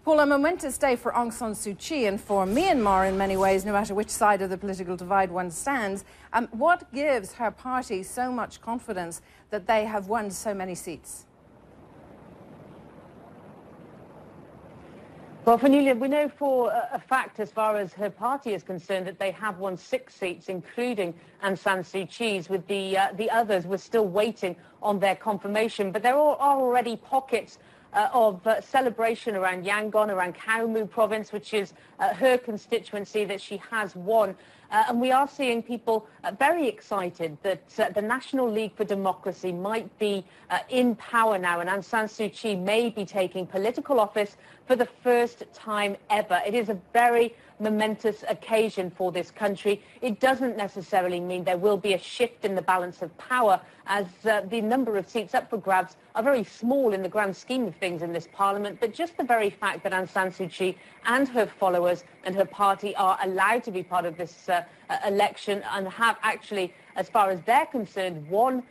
Paula, a momentous day for Aung San Suu Kyi and for Myanmar in many ways, no matter which side of the political divide one stands. What gives her party so much confidence that they have won so many seats? Well, Fernanda, we know for a fact, as far as her party is concerned, that they have won 6 seats, including Aung San Suu Kyi's. With the others, we're still waiting on their confirmation. But there are already pockets of celebration around Yangon, around Khao Mu province, which is her constituency that she has won. And we are seeing people very excited that the National League for Democracy might be in power now, and Aung San Suu Kyi may be taking political office for the first time ever. It is a very momentous occasion for this country. It doesn't necessarily mean there will be a shift in the balance of power, as the number of seats up for grabs are very small in the grand scheme of things in this parliament. But just the very fact that Aung San Suu Kyi and her followers and her party are allowed to be part of this election and have actually, as far as they're concerned, won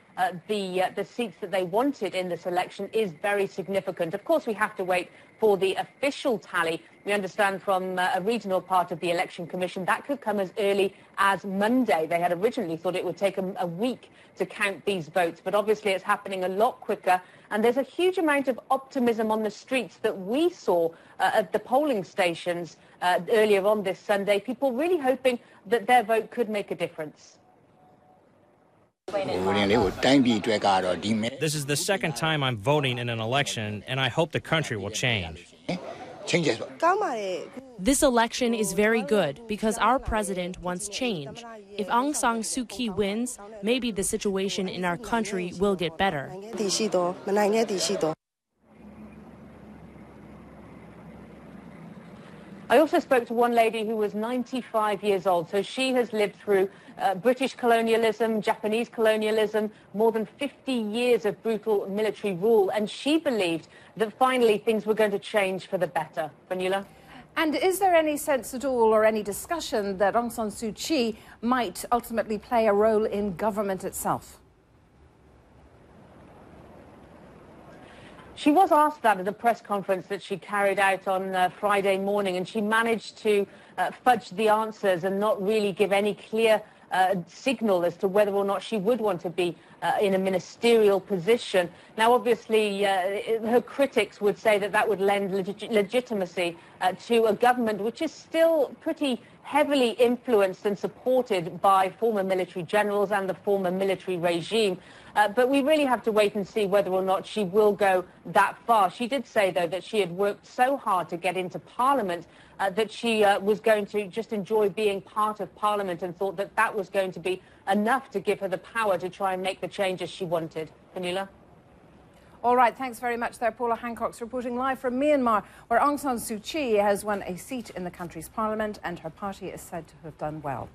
the seats that they wanted in this election is very significant. Of course, we have to wait for the official tally. We understand from a regional part of the Election Commission that could come as early as Monday. They had originally thought it would take a week to count these votes, but obviously it's happening a lot quicker. And there's a huge amount of optimism on the streets that we saw at the polling stations earlier on this Sunday. People really hoping that their vote could make a difference. This is the second time I'm voting in an election, and I hope the country will change. This election is very good because our president wants change. If Aung San Suu Kyi wins, maybe the situation in our country will get better. I also spoke to one lady who was 95 years old, so she has lived through British colonialism, Japanese colonialism, more than 50 years of brutal military rule, and she believed that finally things were going to change for the better. Vanilla? And is there any sense at all or any discussion that Aung San Suu Kyi might ultimately play a role in government itself? She was asked that at a press conference that she carried out on Friday morning, and she managed to fudge the answers and not really give any clear signal as to whether or not she would want to be in a ministerial position. Now, obviously, her critics would say that that would lend legitimacy to a government which is still pretty heavily influenced and supported by former military generals and the former military regime. But we really have to wait and see whether or not she will go that far. She did say, though, that she had worked so hard to get into Parliament that she was going to just enjoy being part of Parliament and thought that that was going to be enough to give her the power to try and make the changes she wanted. Vanilla? All right, thanks very much there. Paula Hancocks reporting live from Myanmar, where Aung San Suu Kyi has won a seat in the country's parliament and her party is said to have done well.